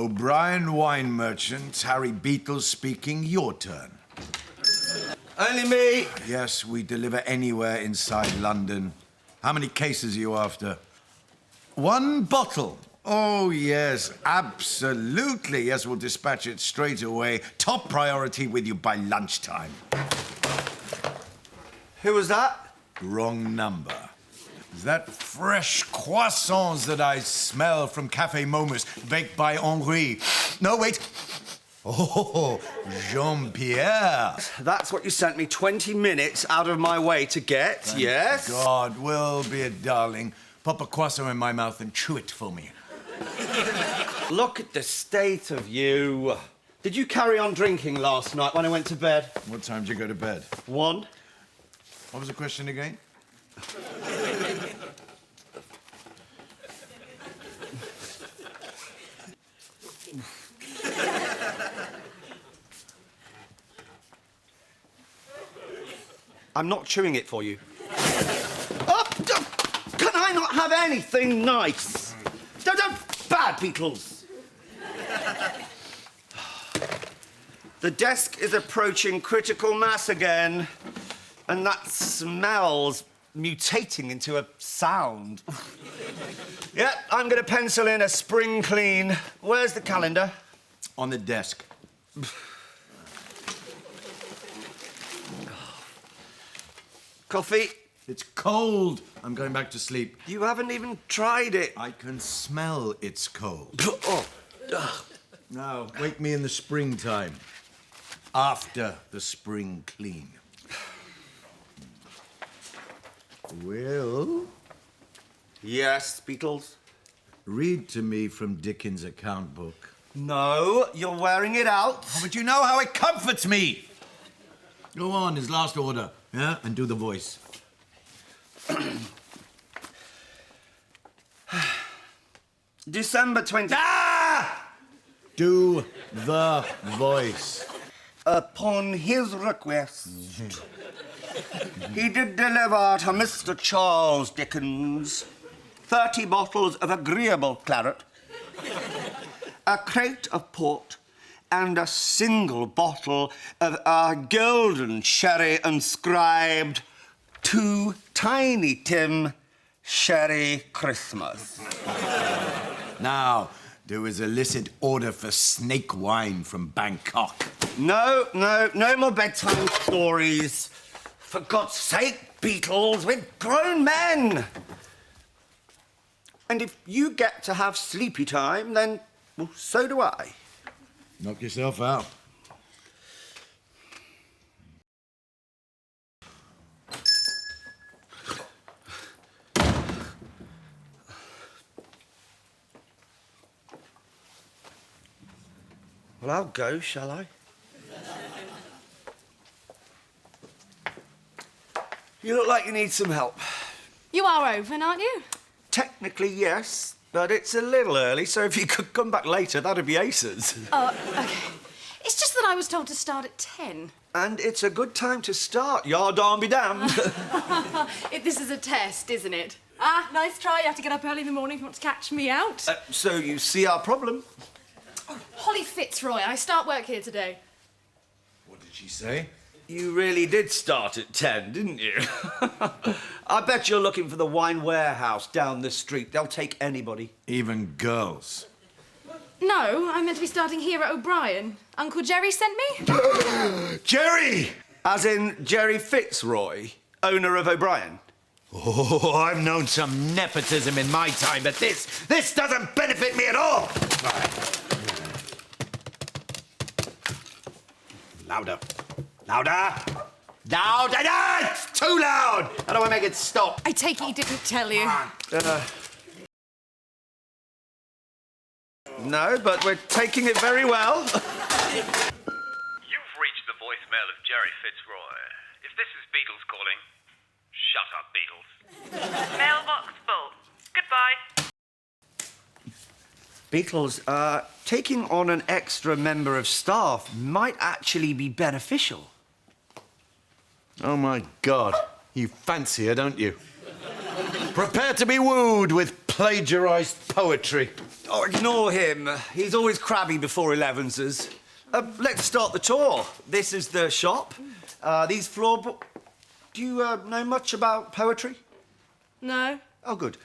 O'Brien Wine Merchants, Harry Beatles speaking. Your turn. Only me. Yes, we deliver anywhere inside London. How many cases are you after? 1 bottle. Oh, yes, absolutely. Yes, we'll dispatch it straight away. Top priority with you by lunchtime. Who was that? Wrong number. Is that fresh croissants that I smell from Café Momus, baked by Henri? No, wait. Oh, Jean-Pierre. That's what you sent me 20 minutes out of my way to get, Thank yes? God, will be a darling. Pop a croissant in my mouth and chew it for me. Look at the state of you. Did you carry on drinking last night when I went to bed? What time did you go to bed? 1. What was the question again? I'm not chewing it for you. Oh, can I not have anything nice? Don't bad Beatles. The desk is approaching critical mass again, and that smell's mutating into a sound. Yeah, I'm going to pencil in a spring clean. Where's the calendar? On the desk. Coffee? It's cold. I'm going back to sleep. You haven't even tried it. I can smell it's cold. Oh. Now, wake me in the springtime. After the spring clean. Will? Yes, Beatles? Read to me from Dickens' account book. No, you're wearing it out. Oh, but you know how it comforts me. Go on, his last order, yeah? And do the voice. December 20... Ah! Do the voice. Upon his request, he did deliver to Mr. Charles Dickens 30 bottles of agreeable claret, a crate of port, and a single bottle of our golden sherry inscribed to Tiny Tim Sherry Christmas. Now, there was illicit order for snake wine from Bangkok. No more bedtime stories. For God's sake, Beatles, we're grown men. And if you get to have sleepy time, then, well, so do I. Knock yourself out. Well, I'll go, shall I? You look like you need some help. You are open, aren't you? Technically, yes, but it's a little early, so if you could come back later, that'd be aces. Oh, OK. It's just that I was told to start at 10. And it's a good time to start, yardarm be damned. This is a test, isn't it? Ah, nice try. You have to get up early in the morning if you want to catch me out. So you see our problem? Oh, Holly Fitzroy, I start work here today. What did she say? You really did start at 10, didn't you? I bet you're looking for the wine warehouse down the street. They'll take anybody. Even girls. No, I'm meant to be starting here at O'Brien. Uncle Jerry sent me. Jerry! As in Jerry Fitzroy, owner of O'Brien. Oh, I've known some nepotism in my time, but this doesn't benefit me at all. Louder. Louder! Louder! No, it's too loud! How do I make it stop? I take it he didn't tell you. No, but we're taking it very well. You've reached the voicemail of Jerry Fitzroy. If this is Beatles calling, shut up, Beatles. Mailbox full. Goodbye. Beatles, taking on an extra member of staff might actually be beneficial. Oh, my God. You fancy her, don't you? Prepare to be wooed with plagiarised poetry. Oh, ignore him. He's always crabby before 11s. Let's start the tour. This is the shop. These floorboards... Do you know much about poetry? No. Oh, good.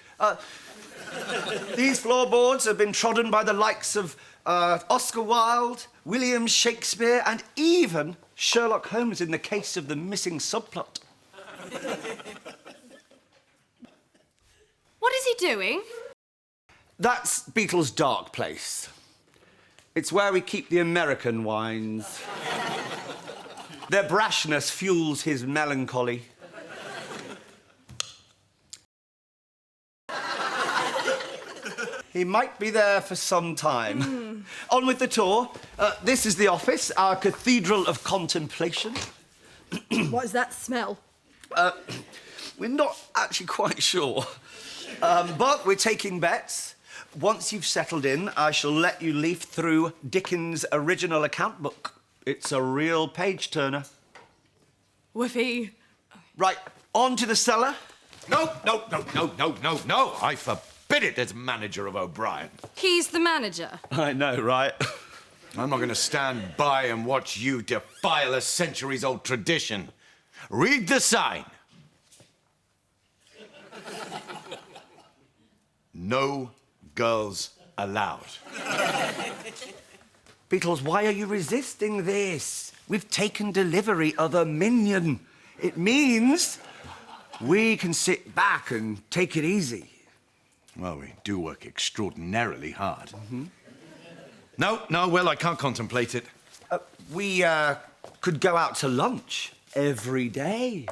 These floorboards have been trodden by the likes of Oscar Wilde, William Shakespeare, and even Sherlock Holmes in the case of the missing subplot. What is he doing? That's Beetle's dark place. It's where we keep the American wines. Their brashness fuels his melancholy. He might be there for some time. On with the tour. This is the office, our cathedral of contemplation. What is that smell? We're not actually quite sure. But we're taking bets. Once you've settled in, I shall let you leaf through Dickens' original account book. It's a real page-turner. Whiffy. Right, on to the cellar. No. I forbid it as manager of O'Brien. He's the manager. I know, right? I'm not going to stand by and watch you defile a centuries-old tradition. Read the sign. No girls allowed. Beatles, why are you resisting this? We've taken delivery of a minion. It means we can sit back and take it easy. Well, we do work extraordinarily hard. Mm-hmm. No, well, I can't contemplate it. We could go out to lunch every day.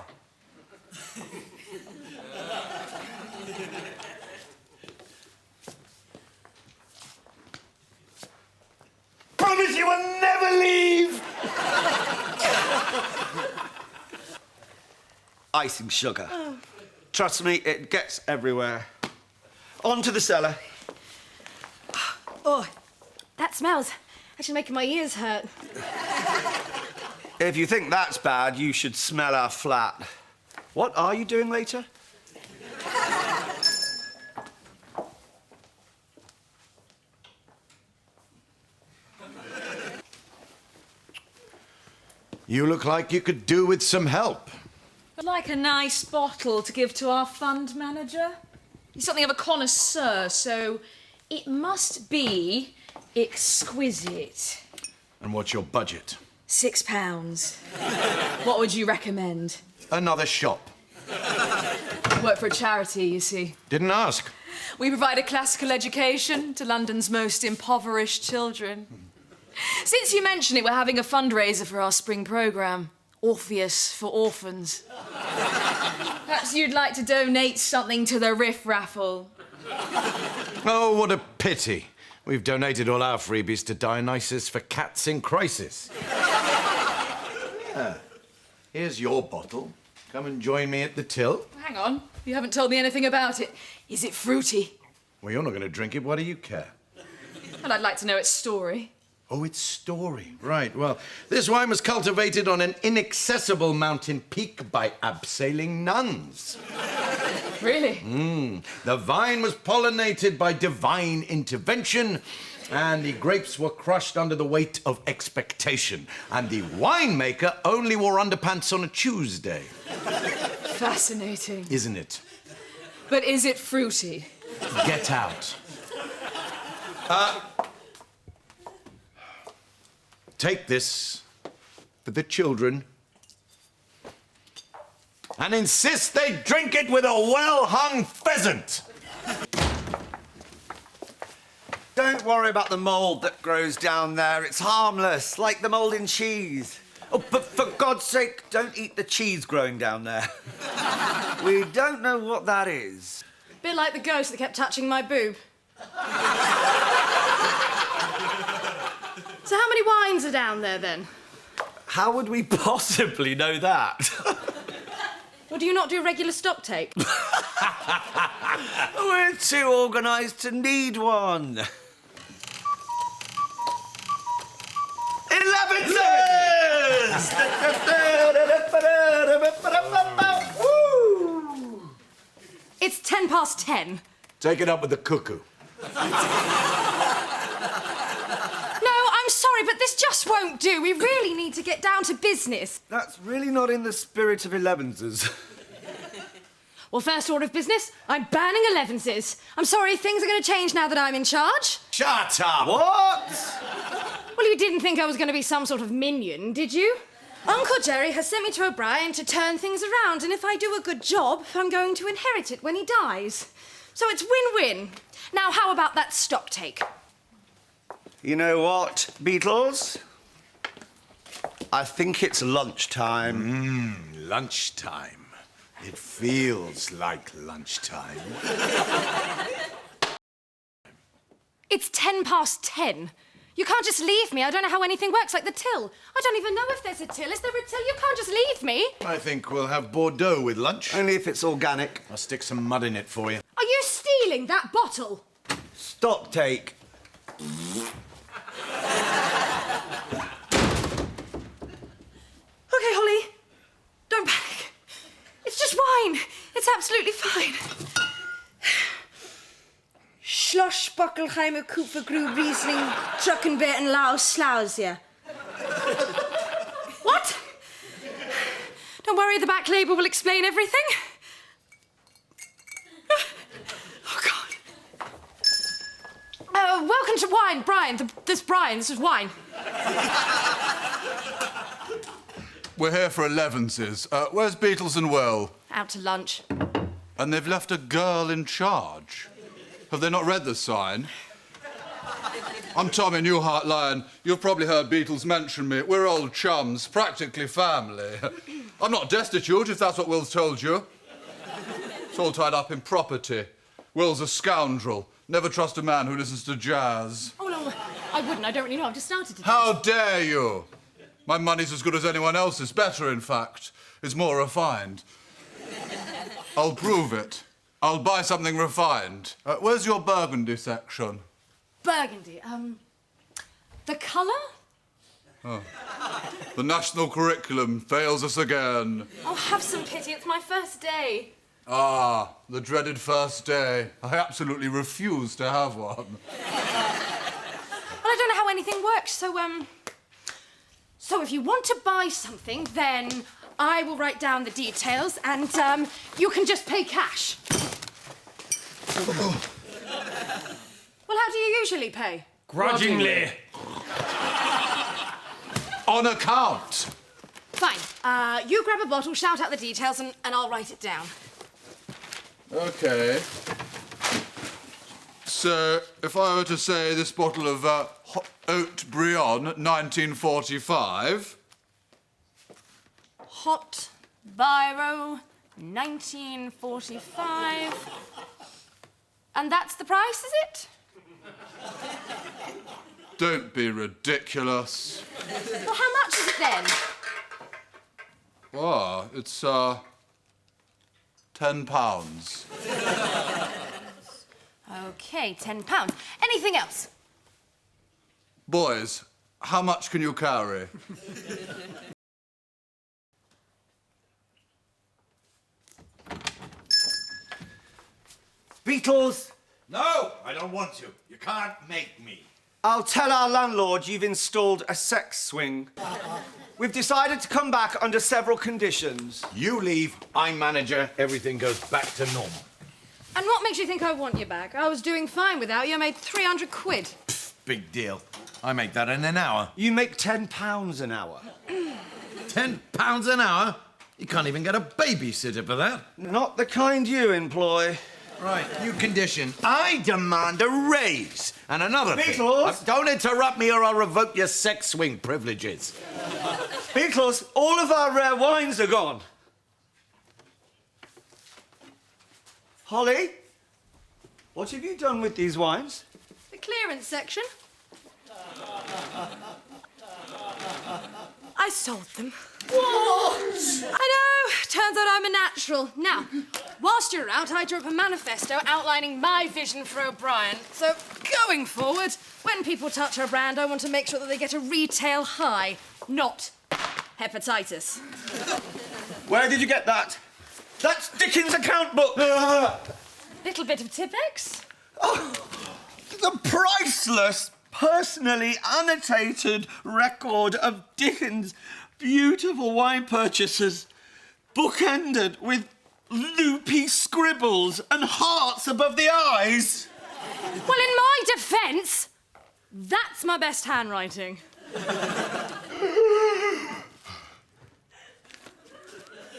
Promise you will never leave! Icing sugar. Oh. Trust me, it gets everywhere. On to the cellar. Oh, that smells actually making my ears hurt. If you think that's bad, you should smell our flat. What are you doing later? You look like you could do with some help. I'd like a nice bottle to give to our fund manager. He's something of a connoisseur, so it must be exquisite. And what's your budget? £6. What would you recommend? Another shop. I work for a charity, you see. Didn't ask. We provide a classical education to London's most impoverished children. Since you mention it, we're having a fundraiser for our spring programme, Orpheus for Orphans. Perhaps you'd like to donate something to the Riff Raffle. Oh, what a pity. We've donated all our freebies to Dionysus for Cats in Crisis. Here's your bottle. Come and join me at the till. Hang on, you haven't told me anything about it. Is it fruity? Well, you're not going to drink it. Why do you care? Well, I'd like to know its story. Oh, its story. Right, well, this wine was cultivated on an inaccessible mountain peak by abseiling nuns. Really? The vine was pollinated by divine intervention, and the grapes were crushed under the weight of expectation. And the winemaker only wore underpants on a Tuesday. Fascinating. Isn't it? But is it fruity? Get out. Take this for the children and insist they drink it with a well-hung pheasant. Don't worry about the mould that grows down there. It's harmless, like the mould in cheese. Oh, but for God's sake, don't eat the cheese growing down there. We don't know what that is. Bit like the ghost that kept touching my boob. So how many wines are down there, then? How would we possibly know that? Well, do you not do regular stock take? We're too organised to need one. 11 cents! It's 10 past 10. Take it up with the cuckoo. No, I'm sorry, but this just won't do. We really need to get down to business. That's really not in the spirit of elevenses. Well, first order of business, I'm banning elevenses. I'm sorry, things are going to change now that I'm in charge. Shut up! What? Well, you didn't think I was going to be some sort of minion, did you? Uncle Jerry has sent me to O'Brien to turn things around, and if I do a good job, I'm going to inherit it when he dies. So it's win-win. Now, how about that stock take? You know what, Beatles? I think it's lunchtime. Lunchtime. It feels like lunchtime. It's 10:10. You can't just leave me. I don't know how anything works, like the till. I don't even know if there's a till. Is there a till? You can't just leave me. I think we'll have Bordeaux with lunch. Only if it's organic. I'll stick some mud in it for you. Are you stealing that bottle? Stock take. Okay, Holly. Don't panic. It's just wine. It's absolutely fine. Schloss Bockelheimer Kupfergrube Riesling Trockenbeer and Laus Slausia. What? Don't worry, the back label will explain everything. Oh, God. Welcome to wine, Brian. This is wine. We're here for elevenses. Where's Beatles and Will? Out to lunch. And they've left a girl in charge. Have they not read the sign? I'm Tommy Newhart Lyon. You've probably heard Beatles mention me. We're old chums, practically family. I'm not destitute, if that's what Will's told you. It's all tied up in property. Will's a scoundrel. Never trust a man who listens to jazz. Oh, no, I wouldn't. I don't really know. I've just started to. How dare you? My money's as good as anyone else's. Better, in fact. It's more refined. I'll prove it. I'll buy something refined. Where's your burgundy section? Burgundy. The colour? The national curriculum fails us again. Oh, have some pity. It's my first day. Ah, the dreaded first day. I absolutely refuse to have one. Well, I don't know how anything works, so if you want to buy something, then I will write down the details and, you can just pay cash. Well, how do you usually pay? Grudgingly. On account. Fine. You grab a bottle, shout out the details, and I'll write it down. OK. So, if I were to say this bottle of Haute Brion, 1945... Hot Biro, 1945. And that's the price, is it? Don't be ridiculous. Well, how much is it then? Ah, it's, £10. OK, £10. Anything else? Boys, how much can you carry? Beatles, No, I don't want to. You can't make me. I'll tell our landlord you've installed a sex swing. We've decided to come back under several conditions. You leave, I'm manager, everything goes back to normal. And what makes you think I want you back? I was doing fine without you. I made 300 quid. Pfft, big deal. I make that in an hour. You make £10 an hour. £10 an hour? You can't even get a babysitter for that. Not the kind you employ. Right, new condition. I demand a raise. And another Beatles? thing. Don't interrupt me or I'll revoke your sex swing privileges. Beatles, all of our rare wines are gone. Holly, what have you done with these wines? The clearance section. I sold them. What? I know. Turns out I'm a natural. Now, whilst you're out, I drew up a manifesto outlining my vision for O'Brien. So, going forward, when people touch our brand, I want to make sure that they get a retail high, not hepatitis. Where did you get that? That's Dickens' account book. Little bit of Tipex. Oh, the priceless, personally annotated record of Dickens' beautiful wine purchases, bookended with loopy scribbles and hearts above the eyes. Well, in my defence, that's my best handwriting.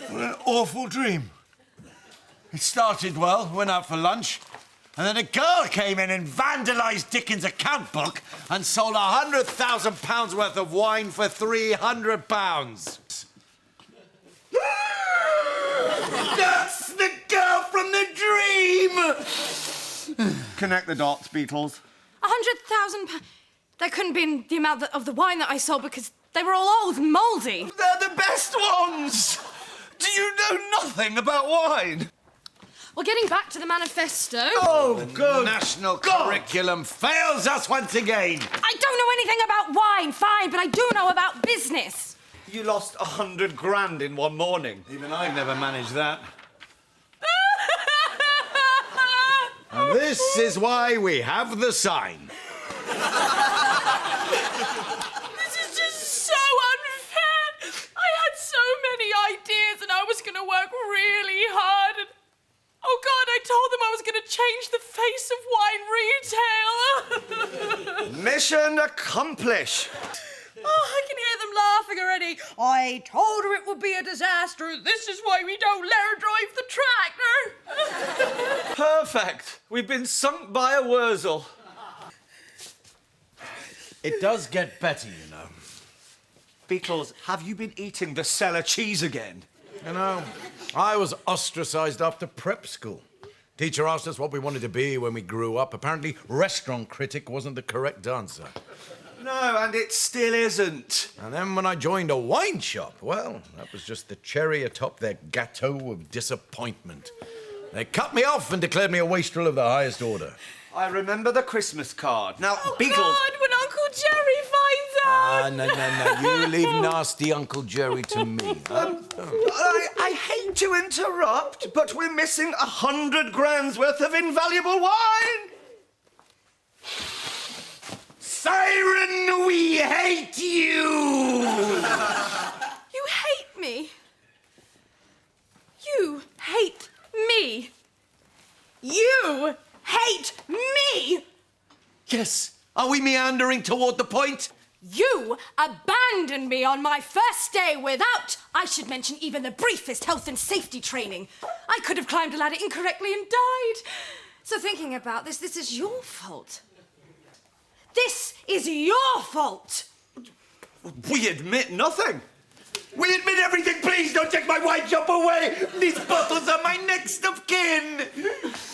What an awful dream. It started well, went out for lunch, and then a girl came in and vandalised Dickens' account book and sold £100,000 worth of wine for £300. That's the girl from the dream! Connect the dots, Beatles. £100,000. That couldn't be the amount of the wine that I sold because they were all old and mouldy. They're the best ones! Do you know nothing about wine? Well, getting back to the manifesto... Oh, good. National curriculum fails us once again. I don't know anything about wine, fine, but I do know about business. You lost 100 grand in one morning. Even I've never managed that. And this is why we have the sign. This is just so unfair. I had so many ideas and I was going to work really hard. And, oh, God, I told them I was going to change the face of wine retail. Mission accomplished. Oh, I can hear them laughing already. I told her it would be a disaster. This is why we don't let her drive the tractor. Perfect. We've been sunk by a Wurzel. It does get better, you know. Beatles, have you been eating the cellar cheese again? You know, I was ostracised after prep school. Teacher asked us what we wanted to be when we grew up. Apparently, restaurant critic wasn't the correct answer. No, and it still isn't. And then when I joined a wine shop, well, that was just the cherry atop their gâteau of disappointment. They cut me off and declared me a wastrel of the highest order. I remember the Christmas card. Now, Oh, Beatles... God, when Uncle Jerry finds out. No. You leave nasty Uncle Jerry to me. I hate to interrupt, but we're missing 100 grand's worth of invaluable wine. Siren, we hate you! You hate me? You hate me? You hate me? Yes. Are we meandering toward the point? You abandoned me on my first day without, I should mention, even the briefest health and safety training. I could have climbed a ladder incorrectly and died. So thinking about this is your fault. This is your fault. We admit nothing. We admit everything. Please don't take my wine shop away. These bottles are my next of kin.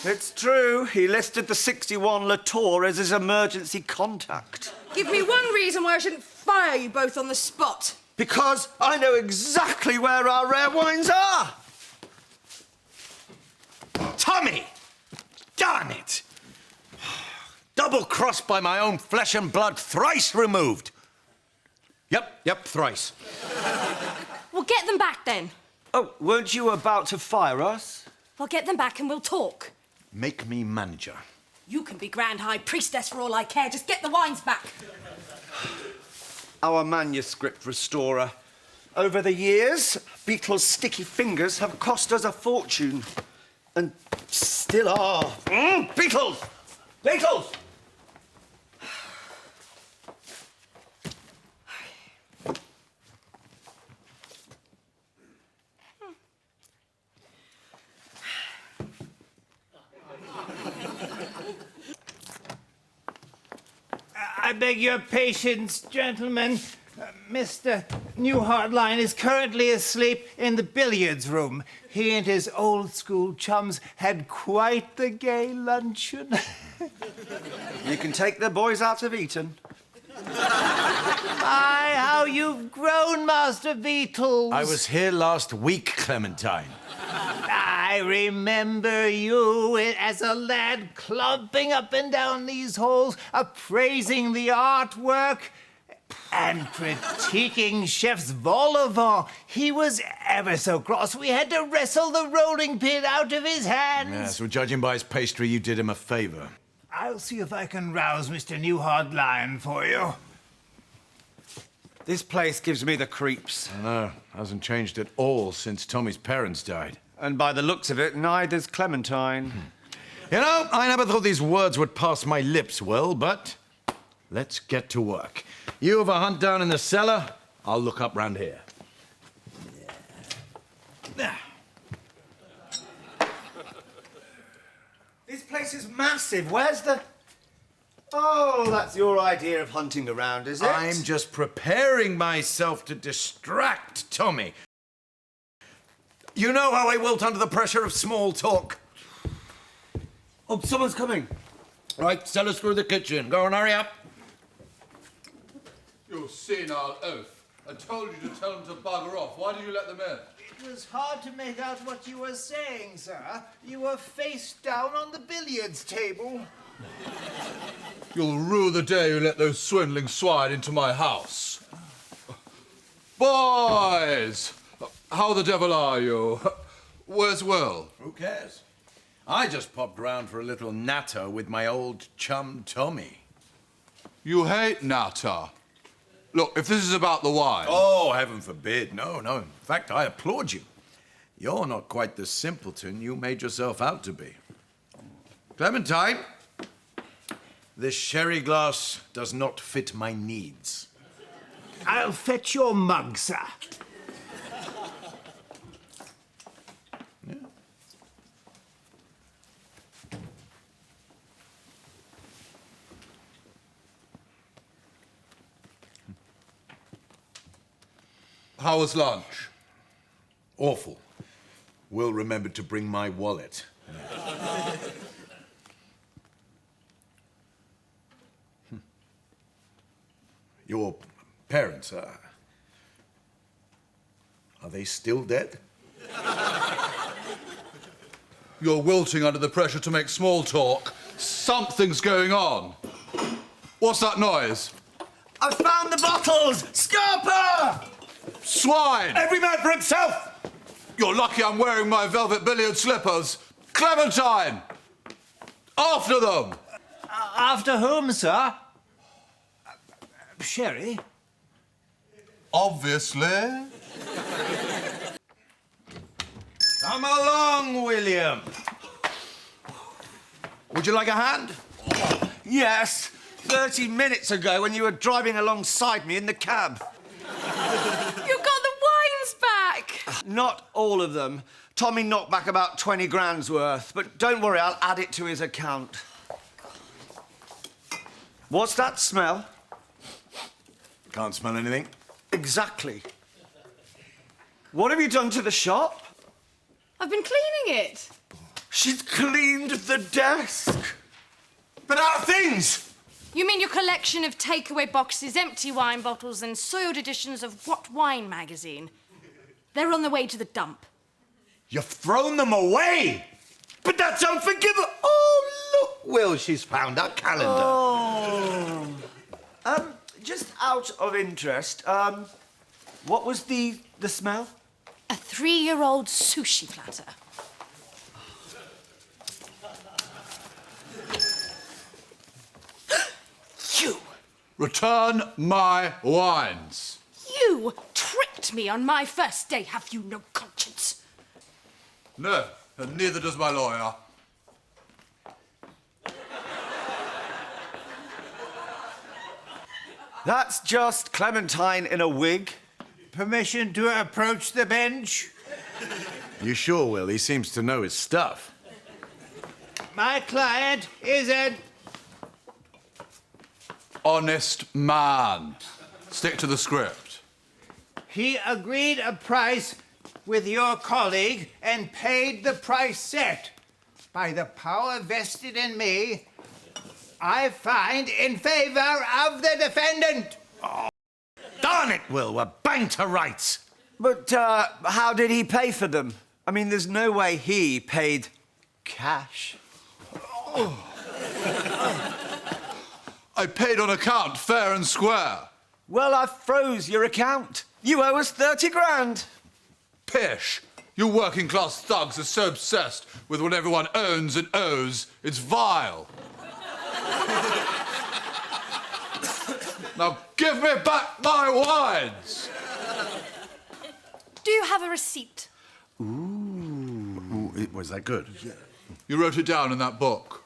It's true. He listed the 61 Latour as his emergency contact. Give me one reason why I shouldn't fire you both on the spot. Because I know exactly where our rare wines are. Tommy! Darn it! Double-crossed by my own flesh and blood, thrice removed. Yep, thrice. Well, get them back then. Oh, weren't you about to fire us? Well, get them back and we'll talk. Make me manager. You can be Grand High Priestess for all I care. Just get the wines back. Our manuscript restorer. Over the years, Beatles' sticky fingers have cost us a fortune. And still are. Beatles! Beatles! I beg your patience, gentlemen. Mr. Newhartline is currently asleep in the billiards room. He and his old school chums had quite the gay luncheon. You can take the boys out of Eton. My, how you've grown, Master Beatles. I was here last week, Clementine. I remember you as a lad clumping up and down these halls, appraising the artwork. And critiquing Chef's vol au vent. He was ever so cross. We had to wrestle the rolling pin out of his hands. Yes, well, judging by his pastry, you did him a favour. I'll see if I can rouse Mr. Newhart Lion for you. This place gives me the creeps. I know, hasn't changed at all since Tommy's parents died. And by the looks of it, neither's Clementine. You know, I never thought these words would pass my lips, Will, but let's get to work. You have a hunt down in the cellar, I'll look up round here. This place is massive. Where's the... Oh, that's your idea of hunting around, is it? I'm just preparing myself to distract Tommy. You know how I wilt under the pressure of small talk. Oh, someone's coming. Right, sell us through the kitchen. Go on, hurry up. You senile oaf. I told you to tell them to bugger off. Why did you let them in? It was hard to make out what you were saying, sir. You were face down on the billiards table. You'll rue the day you let those swindling swine into my house. Boys! How the devil are you? Where's Will? Who cares? I just popped round for a little natter with my old chum Tommy. You hate natter. Look, if this is about the wine... Oh, heaven forbid. No, no. In fact, I applaud you. You're not quite the simpleton you made yourself out to be. Clementine, this sherry glass does not fit my needs. I'll fetch your mug, sir. How was lunch? Awful. Will remembered to bring my wallet. Your parents, are they still dead? You're wilting under the pressure to make small talk. Something's going on. What's that noise? I found the bottles! Scarpa! Swine! Every man for himself! You're lucky I'm wearing my velvet billiard slippers. Clementine! After them! After whom, sir? Sherry? Obviously. Come along, William. Would you like a hand? Yes, 30 minutes ago when you were driving alongside me in the cab. You got the wines back! Not all of them. Tommy knocked back about 20 grand's worth, but don't worry, I'll add it to his account. What's that smell? Can't smell anything. Exactly. What have you done to the shop? I've been cleaning it. She's cleaned the desk. But our things! You mean your collection of takeaway boxes, empty wine bottles, and soiled editions of What Wine magazine? They're on their way to the dump. You've thrown them away! But that's unforgivable. Oh, look, Will, she's found our calendar. Oh. Just out of interest, what was the smell? A 3-year-old sushi platter. You! Return my wines. You tricked me on my first day. Have you no conscience? No, and neither does my lawyer. That's just Clementine in a wig. Permission to approach the bench? You sure, Will? He seems to know his stuff. My client is an Honest man. Stick to the script. He agreed a price with your colleague and paid the price set. By the power vested in me, I find in favor of the defendant. Darn it, Will, we're banged to rights. But how did he pay for them? I mean, there's no way he paid cash. I paid on account, fair and square. Well, I froze your account. You owe us 30 grand. Pish! You working-class thugs are so obsessed with what everyone owns and owes, it's vile. Now give me back my wines! Do you have a receipt? Was that good? Yeah. You wrote it down in that book.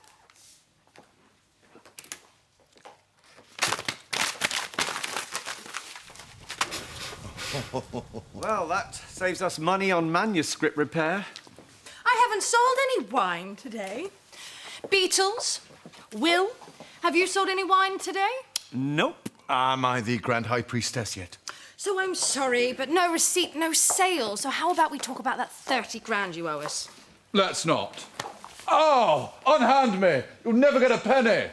Well, that saves us money on manuscript repair. I haven't sold any wine today. Beatles, Will, have you sold any wine today? Nope. Am I the Grand High Priestess yet? So I'm sorry, but no receipt, no sale. So how about we talk about that 30 grand you owe us? Let's not. Oh, unhand me. You'll never get a penny.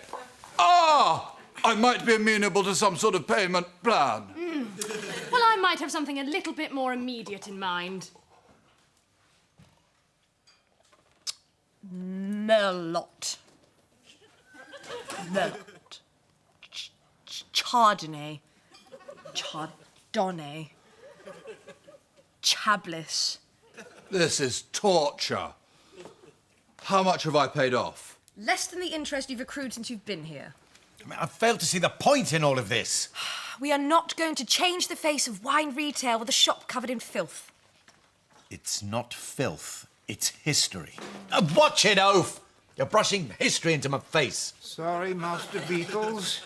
Ah! I might be amenable to some sort of payment plan. Well, I might have something a little bit more immediate in mind. Merlot. Merlot. Chardonnay. Chardonnay. Chablis. This is torture. How much have I paid off? Less than the interest you've accrued since you've been here. I mean, I fail to see the point in all of this. We are not going to change the face of wine retail with a shop covered in filth. It's not filth, it's history. Watch it, Oaf! You're brushing history into my face. Sorry, Master Beatles.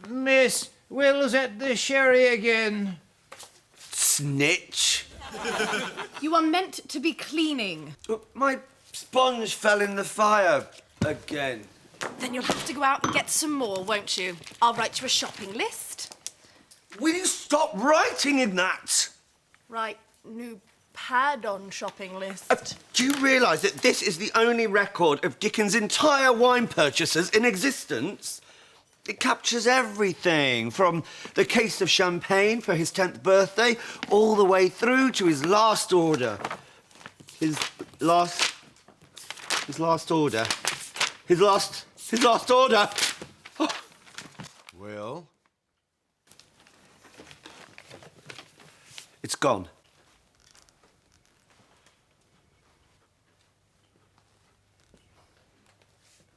Miss, Will's at the sherry again. Snitch. You are meant to be cleaning. My sponge fell in the fire again. Then you'll have to go out and get some more, won't you? I'll write you a shopping list. Will you stop writing in that? Right, new pad on shopping list. Do you realise that this is the only record of Dickens' entire wine purchases in existence? It captures everything, from the case of champagne for his 10th birthday, all the way through to his last order. His last order. His last order. Oh. Will? It's gone.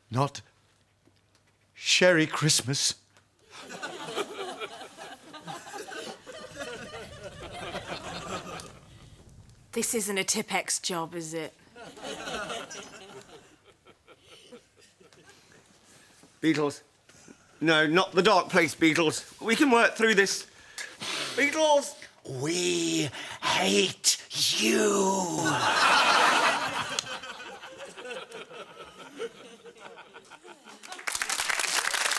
Not Sherry Christmas. This isn't a Tipex job, is it? Beatles. No, not the dark place, Beatles. We can work through this. Beatles! We hate you.